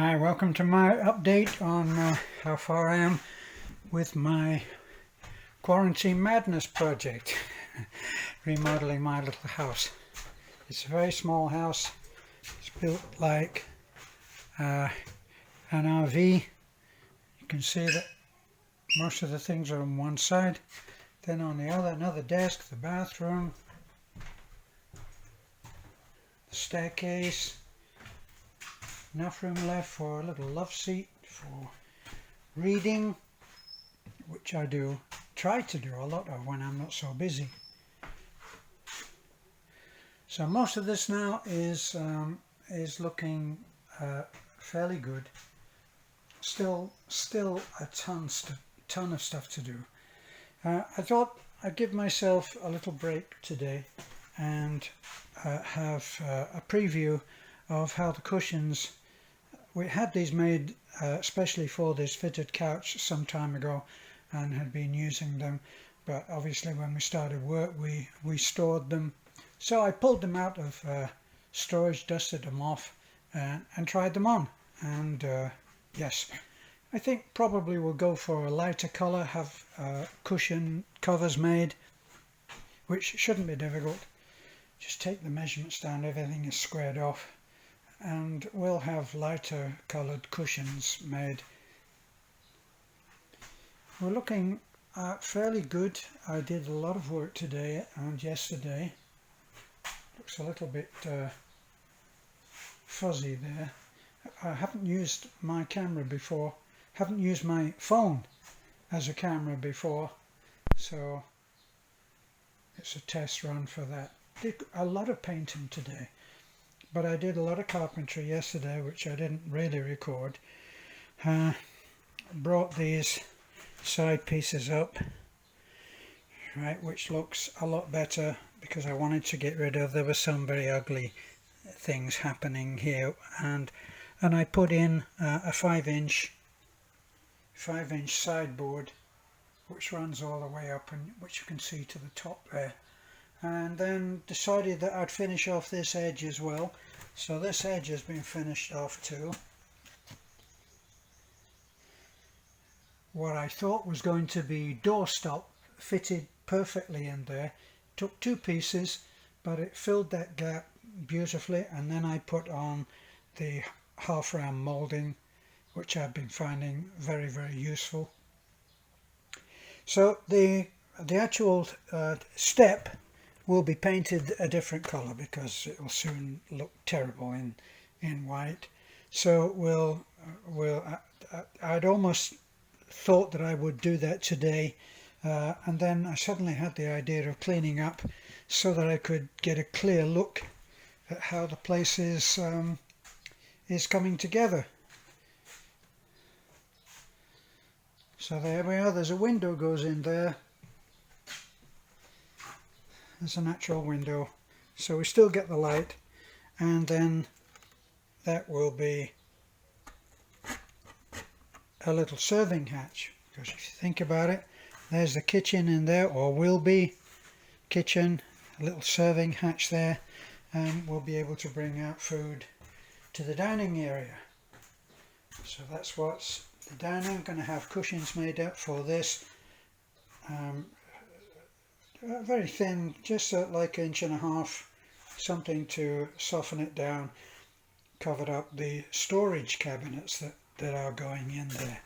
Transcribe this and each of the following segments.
Hi, welcome to my update on how far I am with my Quarantine Madness project, remodeling my little house. It's a very small house. It's built like an RV. You can see that most of the things are on one side, then on the other, another desk, the bathroom, the staircase. Enough room left for a little love seat for reading, which I do try to do a lot of when I'm not so busy. So most of this now is looking fairly good. Still a ton of stuff to do. I thought I'd give myself a little break today and have a preview of how the cushions. We had these made especially for this fitted couch some time ago and had been using them, but obviously when we started work we stored them. So I pulled them out of storage, dusted them off and tried them on, and yes, I think probably we'll go for a lighter colour, have cushion covers made, which shouldn't be difficult. Just take the measurements down, everything is squared off, and we'll have lighter coloured cushions made. We're looking fairly good. I did a lot of work today and yesterday. Looks a little bit fuzzy there. I haven't used my camera before, haven't used my phone as a camera before, so it's a test run for that. Did a lot of painting today. But I did a lot of carpentry yesterday, which I didn't really record. Brought these side pieces up, right, which looks a lot better because I wanted to get rid of, there were some very ugly things happening here, and I put in a 5-inch sideboard which runs all the way up, and which you can see to the top there. And then decided that I'd finish off this edge as well. So this edge has been finished off too. What I thought was going to be doorstop fitted perfectly in there. Took 2 pieces, but it filled that gap beautifully, and then I put on the half round moulding, which I've been finding very, very useful. So the actual step will be painted a different colour because it will soon look terrible in white. So I'd almost thought that I would do that today, and then I suddenly had the idea of cleaning up so that I could get a clear look at how the place is coming together. So there we are. There's a window goes in there. There's a natural window, so we still get the light, and then that will be a little serving hatch, because if you think about it, there's the kitchen in there, or will be kitchen, a little serving hatch there, and we'll be able to bring out food to the dining area. So that's what's the dining. I'm going to have cushions made up for this. Very thin, just like 1.5 inches, something to soften it down. Covered up the storage cabinets that are going in there.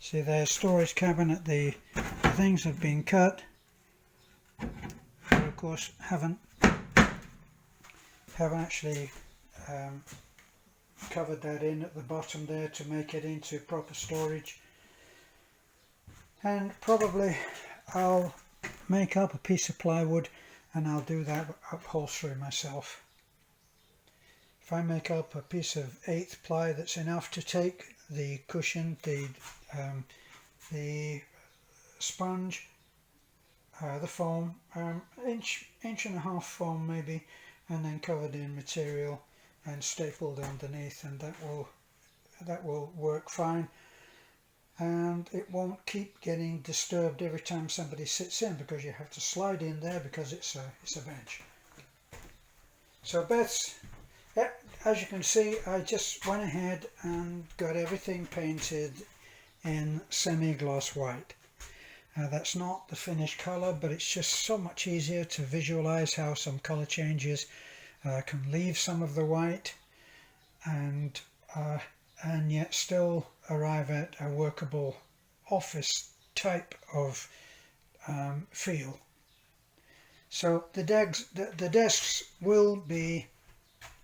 See, there's storage cabinet. The things have been cut, but of course haven't actually covered that in at the bottom there to make it into proper storage. And probably I'll make up a piece of plywood and I'll do that upholstery myself. If I make up a piece of 1/8 ply that's enough to take the cushion, the sponge, the foam, 1.5 inch foam maybe, and then covered in material and stapled underneath, and that will work fine. And it won't keep getting disturbed every time somebody sits in, because you have to slide in there because it's a bench. So Beth's as you can see, I just went ahead and got everything painted in semi-gloss white. That's not the finished colour, but it's just so much easier to visualize how some colour changes can leave some of the white and yet still arrive at a workable office type of feel. So the desks will be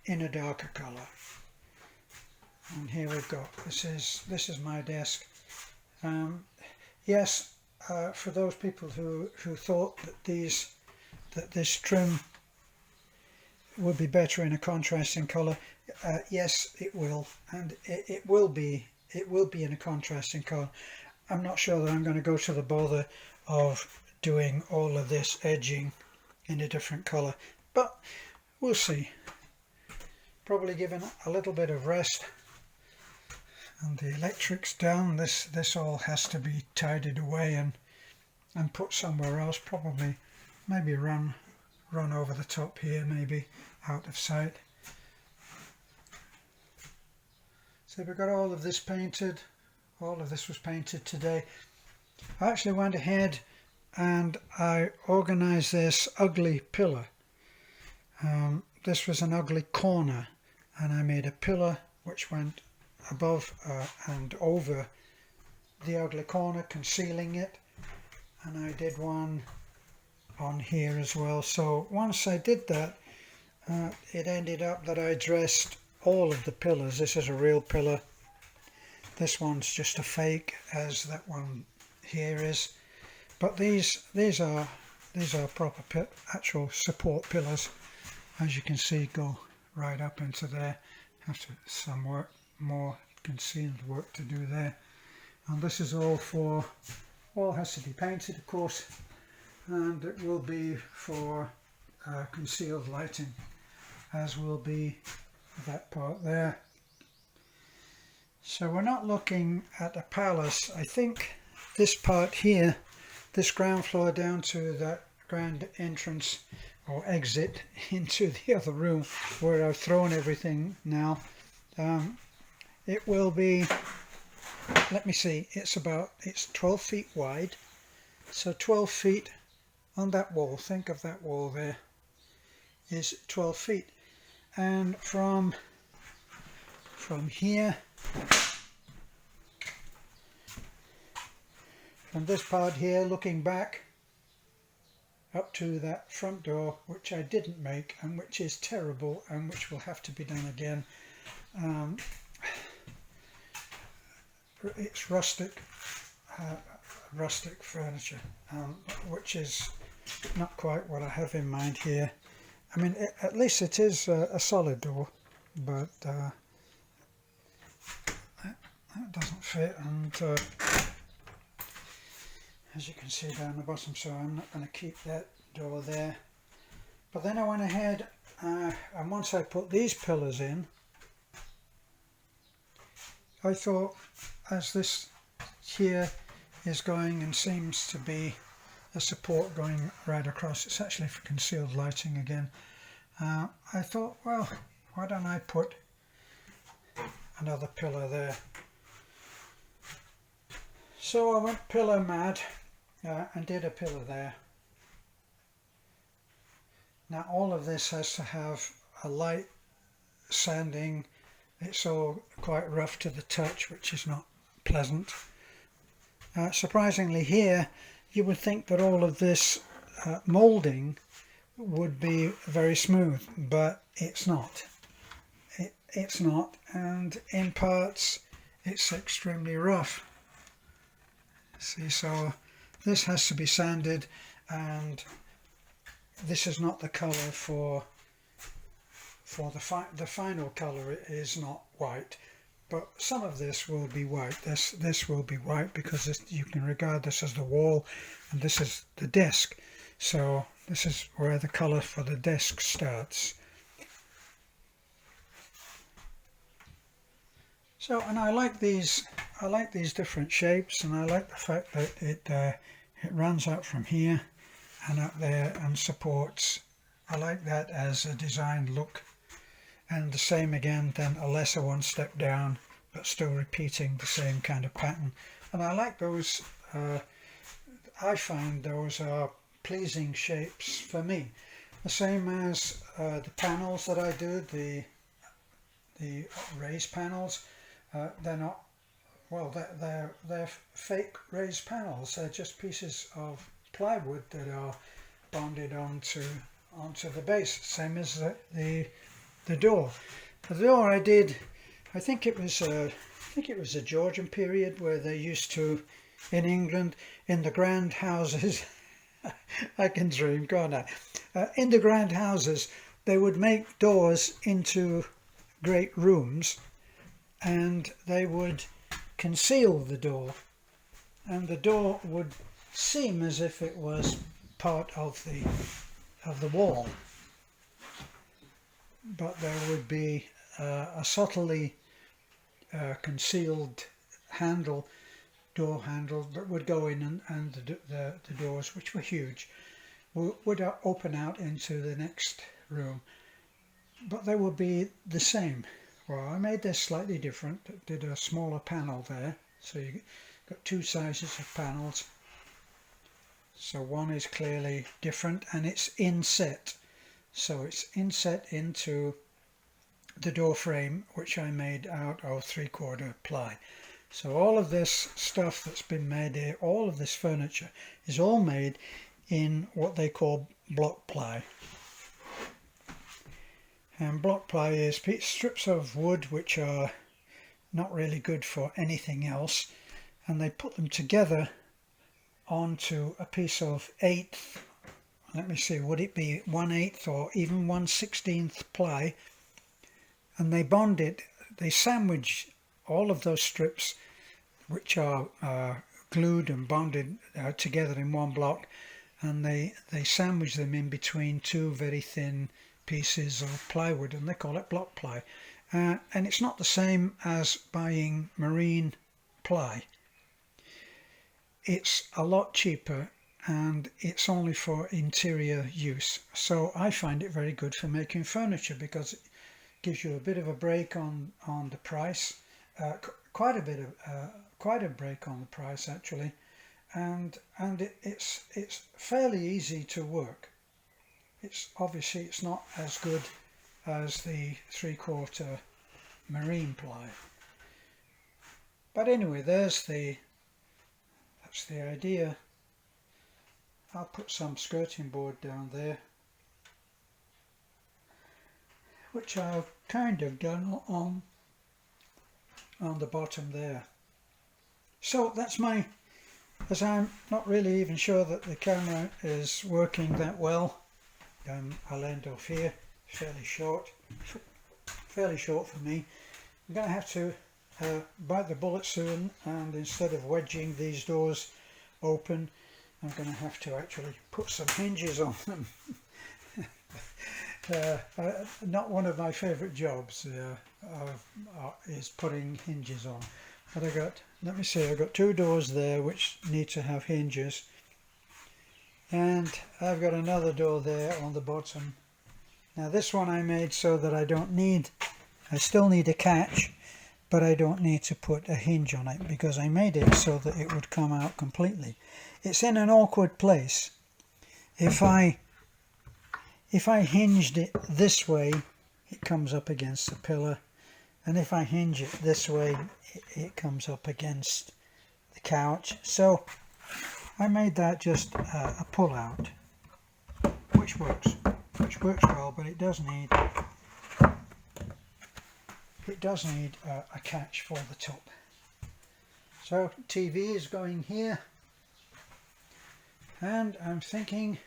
in a darker colour, and here we've got, this is my desk. Yes, for those people who thought that this trim would be better in a contrasting colour, yes, it will, and it will be in a contrasting colour. I'm not sure that I'm going to go to the bother of doing all of this edging in a different colour, but we'll see. Probably given a little bit of rest, and the electrics down, this all has to be tidied away and put somewhere else, probably maybe run over the top here, maybe out of sight. So we've got all of this painted. All of this was painted today. I actually went ahead and I organized this ugly pillar. This was an ugly corner, and I made a pillar which went above and over the ugly corner, concealing it, and I did one on here as well. So once I did that, it ended up that I dressed all of the pillars. This is a real pillar. This one's just a fake, as that one here is. But these are proper actual support pillars. As you can see, go right up into there. Have to some more concealed work to do there. And this is all has to be painted, of course, and it will be for concealed lighting, as will be that part there. So we're not looking at a palace. I think this part here, this ground floor down to that grand entrance or exit into the other room where I've thrown everything now, it will be, let me see, it's 12 feet wide, so 12 feet on that wall. Think of that wall there is 12 feet, and from here, from this part here, looking back up to that front door, which I didn't make and which is terrible and which will have to be done again. It's rustic furniture, which is not quite what I have in mind here. I mean, at least it is a solid door, but that doesn't fit, and as you can see down the bottom, so I'm not going to keep that door there. But then I went ahead and once I put these pillars in, I thought, as this here is going and seems to be a support going right across, it's actually for concealed lighting again, I thought, well, why don't I put another pillar there? So I went pillar mad and did a pillar there. Now all of this has to have a light sanding. It's all quite rough to the touch, which is not pleasant. Surprisingly here, you would think that all of this moulding would be very smooth, but it's not. It's not, and in parts it's extremely rough. See, so this has to be sanded, and this is not the colour for the final colour. It is not white, but some of this will be white. This will be white because you can regard this as the wall, and this is the desk. So this is where the colour for the desk starts. So, and I like these different shapes, and I like the fact that it runs out from here and up there and supports. I like that as a design look. and the same again, then a lesser one step down, but still repeating the same kind of pattern. And I like those. I find those are pleasing shapes for me. The same as the panels that I do, the raised panels. They're not, well, they're fake raised panels. They're just pieces of plywood that are bonded onto the base. Same as the door. The door I did, I think it was a Georgian period where they used to, in England, in the grand houses. I can dream, can't I? In the grand houses, they would make doors into great rooms, and they would conceal the door, and the door would seem as if it was part of the wall, but there would be a subtly concealed handle, door handle, that would go in, and the doors, which were huge, would open out into the next room, but they would be the same. Well, I made this slightly different, did a smaller panel there, so you got two sizes of panels. So one is clearly different, and it's inset, so it's inset into the door frame, which I made out of 3/4 ply. So all of this stuff that's been made here, all of this furniture, is all made in what they call block ply. And block ply is strips of wood which are not really good for anything else, and they put them together onto a piece of 1/8, let me see, would it be 1/8 or even 1/16 ply, and they bond it, they sandwich all of those strips, which are glued and bonded together in one block, and they sandwich them in between two very thin pieces of plywood, and they call it block ply. And it's not the same as buying marine ply. It's a lot cheaper, and it's only for interior use. So I find it very good for making furniture, because it gives you a bit of a break on the price, quite a break on the price actually, and it's fairly easy to work. It's obviously it's not as good as the 3/4 marine ply, but anyway, that's the idea. I'll put some skirting board down there, which I've kind of done on the bottom there. So that's as I'm not really even sure that the camera is working that well, I'll end off here. Fairly short for me. I'm going to have to bite the bullet soon, and instead of wedging these doors open, I'm going to have to actually put some hinges on them. Not one of my favourite jobs is putting hinges on. But let me see, I've got two doors there which need to have hinges, and I've got another door there on the bottom. Now this one I made so that I still need a catch, but I don't need to put a hinge on it, because I made it so that it would come out completely. It's in an awkward place. If I hinged it this way, it comes up against the pillar, and if I hinge it this way, it comes up against the couch. So I made that just a pull out, which works well, but it does need a catch for the top. So TV is going here, and I'm thinking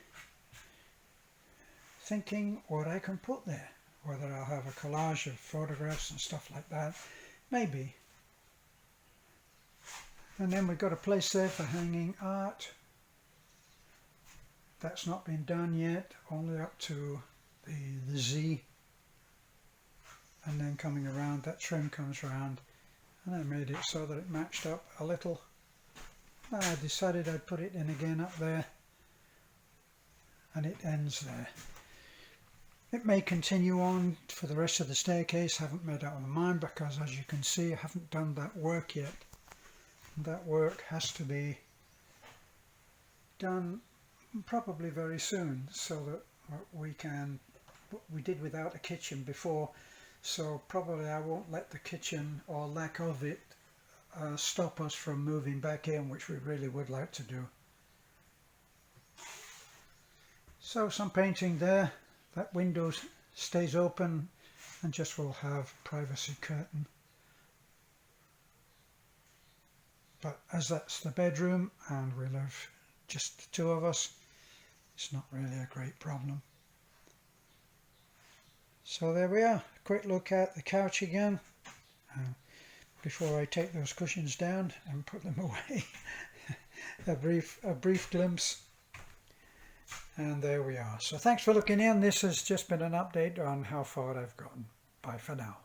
what I can put there, whether I'll have a collage of photographs and stuff like that, maybe. And then we've got a place there for hanging art. That's not been done yet, only up to the Z, and then coming around, that trim comes around, and I made it so that it matched up a little. I decided I'd put it in again up there, and it ends there. It may continue on for the rest of the staircase. Haven't made up my mind because, as you can see, I haven't done that work yet. And that work has to be done probably very soon, so that we did without a kitchen before, so probably I won't let the kitchen or lack of it stop us from moving back in, which we really would like to do. So some painting there. That window stays open and just will have privacy curtain. But as that's the bedroom and we live just the two of us, it's not really a great problem. So there we are, a quick look at the couch again before I take those cushions down and put them away. a brief glimpse. And there we are. So thanks for looking in. This has just been an update on how far I've gotten. Bye for now.